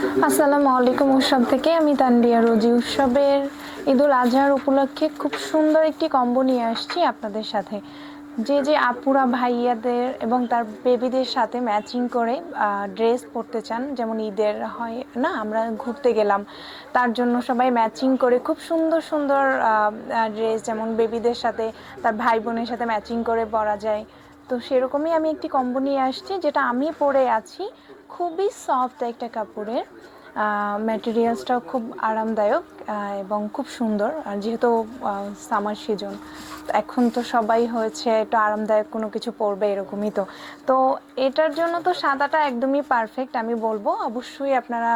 আসসালামু আলাইকুম। উৎসব থেকে আমি তানবিয়া রোজি। উৎসবের ঈদুল আজহার উপলক্ষে খুব সুন্দর একটি কম্বো নিয়ে আসছি আপনাদের সাথে। যে আপুরা ভাইয়াদের এবং তার বেবিদের সাথে ম্যাচিং করে ড্রেস পরতে চান, যেমন ঈদের হয় না, আমরা ঘুরতে গেলাম, তার জন্য সবাই ম্যাচিং করে খুব সুন্দর সুন্দর ড্রেস, যেমন বেবিদের সাথে তার ভাই বোনের সাথে ম্যাচিং করে পরা যায়। তো সেরকমই আমি একটি কম্বো নিয়ে আসছি, যেটা আমি পরে আছি। খুবই সফট একটা কাপড়ের, ম্যাটেরিয়ালসটাও খুব আরামদায়ক এবং খুব সুন্দর। আর যেহেতু সামার সিজন, এখন তো সবাই হয়েছে একটু আরামদায়ক কোনো কিছু পরবে এরকমই। তো তো এটার জন্য তো সাদাটা একদমই পারফেক্ট আমি বলবো। অবশ্যই আপনারা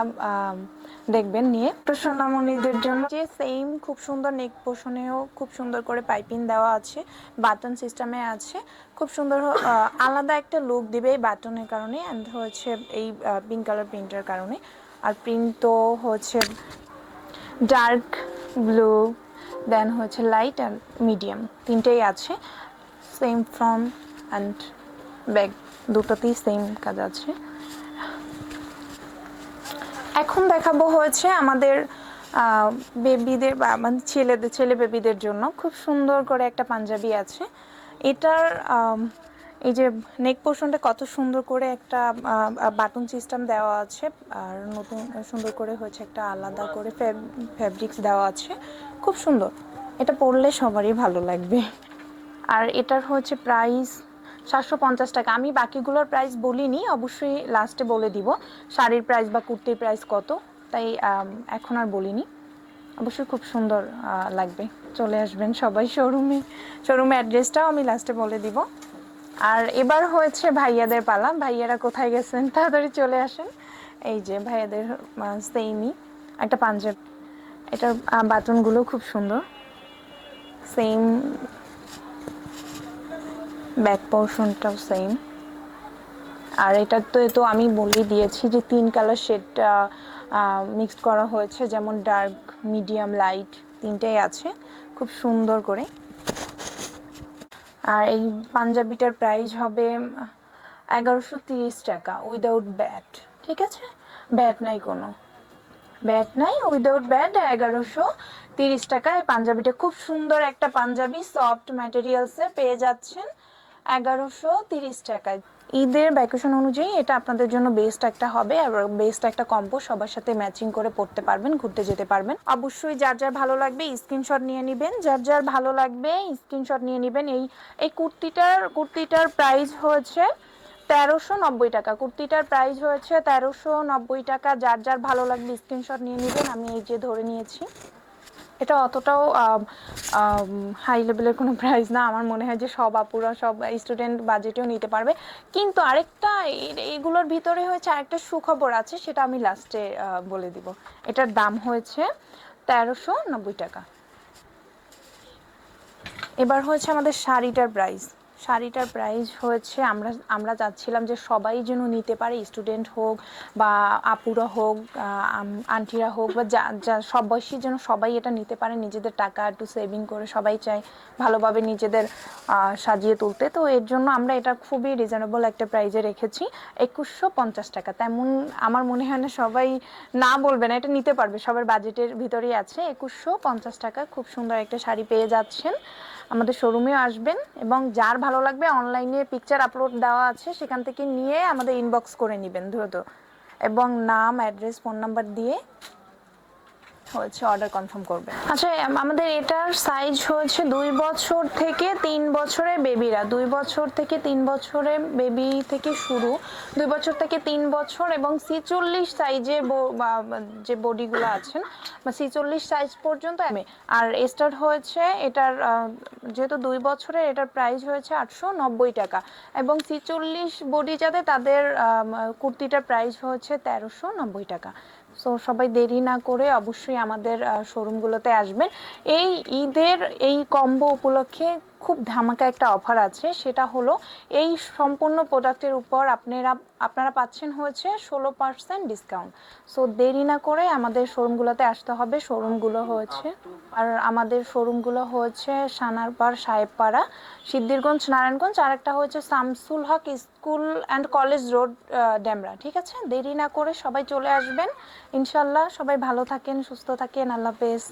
দেখবেন নিয়ে। তো সোনামণিদের জন্য যে সেম খুব সুন্দর নেক পোর্শনেও খুব সুন্দর করে পাইপিং দেওয়া আছে, বাটন সিস্টেমে আছে, খুব সুন্দর আলাদা একটা লুক দিবে এই বাটনের কারণে, অ্যান্ড হচ্ছে এই পিঙ্ক কালার প্রিন্টের কারণে। আর প্রিন্ট তো হচ্ছে ডার্ক ব্লু, দেন হচ্ছে লাইট অ্যান্ড মিডিয়াম, তিনটেই আছে। সেম ফ্রন্ট অ্যান্ড ব্যাক দুটোতেই সেম কাজ আছে। এখন দেখাবো হচ্ছে আমাদের বেবিদের বা আমাদের ছেলে বেবিদের জন্য খুব সুন্দর করে একটা পাঞ্জাবি আছে। এটার এই যে নেক পোর্শনটা কত সুন্দর করে একটা বাটন সিস্টেম দেওয়া আছে, আর নতুন সুন্দর করে হচ্ছে একটা আলাদা করে ফ্যাব্রিক্স দেওয়া আছে, খুব সুন্দর। এটা পরলে সবারই ভালো লাগবে। আর এটার হচ্ছে প্রাইস 750 টাকা। আমি বাকিগুলোর প্রাইস বলিনি, অবশ্যই লাস্টে বলে দিব শাড়ির প্রাইস বা কুর্তির প্রাইস কত, তাই এখন আর বলিনি। অবশ্যই খুব সুন্দর লাগবে। চলে আসবেন সবাই শোরুমে অ্যাড্রেসটাও আমি লাস্টে বলে দিব। আর এবার হয়েছে ভাইয়াদের পালা। ভাইয়ারা কোথায় গেছেন, তাড়াতাড়ি চলে আসেন। এই যে ভাইয়াদের সেমই একটা পাঞ্জাবি, এটার বাটনগুলো খুব সুন্দর, সেম ব্যাক পোর্শনটাও সেম। আর এটা তো আমি বলেই দিয়েছি যে 3 কালার শেডটা মিক্সড করা হয়েছে, যেমন ডার্ক, মিডিয়াম, লাইট, তিনটেই আছে খুব সুন্দর করে। আর এই পাঞ্জাবিটার প্রাইস হবে 1130 টাকা উইদাউট ব্যাট। ঠিক আছে, ব্যাট নাই, কোনো ব্যাট নাই, উইদাউট ব্যাট 1130 টাকায় পাঞ্জাবিটা। খুব সুন্দর একটা পাঞ্জাবি, সফট ম্যাটেরিয়ালসে পেয়ে যাচ্ছেন 1130 টাকায়। ঈদের ভ্যাকেশন অনুযায়ী এটা আপনাদের জন্য বেস্ট একটা হবে, আর বেস্ট একটা কম্বো, সবার সাথে ম্যাচিং করে পড়তে পারবেন, ঘুরতে যেতে পারবেন। অবশ্যই যার যার ভালো লাগবে স্ক্রিনশট নিয়ে নেবেন, যার যার ভালো লাগবে স্ক্রিনশট নিয়ে নেবেন। এই কুর্তিটার প্রাইস হয়েছে 1390 টাকা। কুর্তিটার প্রাইস হয়েছে 1390 টাকা। যার যার ভালো লাগবে স্ক্রিনশট নিয়ে নেবেন। আমি এই যে ধরে নিয়েছি। এটা অতটাও হাই লেভেলের কোনো প্রাইস না, আমার মনে হয় যে সব আপুরা, সব স্টুডেন্ট বাজেটেও নিতে পারবে। কিন্তু আরেকটা, এগুলোর ভিতরে হয়েছে আরেকটা সুখবর আছে, সেটা আমি লাস্টে বলে দিব। এটার দাম হয়েছে 1390 টাকা। এবার হচ্ছে আমাদের শাড়িটার প্রাইস হয়েছে, আমরা চাচ্ছিলাম যে সবাই যেন নিতে পারে, স্টুডেন্ট হোক বা আপুরা হোক, আন্টিরা হোক, বা যা সব বয়সী যেন সবাই এটা নিতে পারে, নিজেদের টাকা একটু সেভিং করে সবাই চায় ভালোভাবে নিজেদের সাজিয়ে তুলতে। তো এর জন্য আমরা এটা খুবই রিজনেবল একটা প্রাইজে রেখেছি, 2150 টাকা। তেমন আমার মনে হয় না সবাই না বলবে না, এটা নিতে পারবে, সবার বাজেটের ভিতরেই আছে। 2150 টাকা খুব সুন্দর একটা শাড়ি পেয়ে যাচ্ছেন। আমাদের শোরুমেও আসবেন, এবং যার ভালো লাগবে অনলাইনে পিকচার আপলোড দেওয়া আছে, সেখান থেকে নিয়ে আমাদের ইনবক্স করে নেবেন দ্রুত, এবং নাম, অ্যাড্রেস, ফোন নাম্বার দিয়ে হচ্ছে অর্ডার কনফার্ম করবে। আচ্ছা, আমাদের এটার সাইজ হচ্ছে 2 বছর থেকে 3 বছরের বেবিরা, 2 বছর থেকে 3 বছরের বেবি থেকে শুরু, 2 বছর থেকে 3 বছর, এবং 46 সাইজের যে বডিগুলো আছেন বা 46 সাইজ পর্যন্ত। আর স্টার্ট হয়েছে এটার, যেহেতু 2 বছরের, এটার প্রাইস হয়েছে 890 টাকা, এবং 46 বডি যাদের, তাদের কুর্তিটার প্রাইস হচ্ছে 1390 টাকা। সো সবাই দেরি না করে অবশ্যই আমাদের শোরুমগুলোতে আসবেন। এই ঈদের এই কম্বো উপলক্ষে খুব ধামাকা একটা অফার আছে, সেটা হলো এই সম্পূর্ণ প্রোডাক্টের উপর আপনারা পাচ্ছেন হচ্ছে 16% ডিসকাউন্ট। সো দেরি না করে আমাদের শোরুমগুলোতে আসতে হবে। শোরুমগুলো হচ্ছে আমাদের শোরুমগুলো হচ্ছে সানারপাড়, সাহেবপাড়া, সিদ্ধিরগঞ্জ, নারায়ণগঞ্জ, আর একটা হচ্ছে Shamsul Haque school and college road, Demra. ঠিক আছে, দেরি না করে সবাই চলে আসবেন ইনশাল্লাহ। সবাই ভালো থাকেন, সুস্থ থাকেন, আল্লাহ হাফেজ।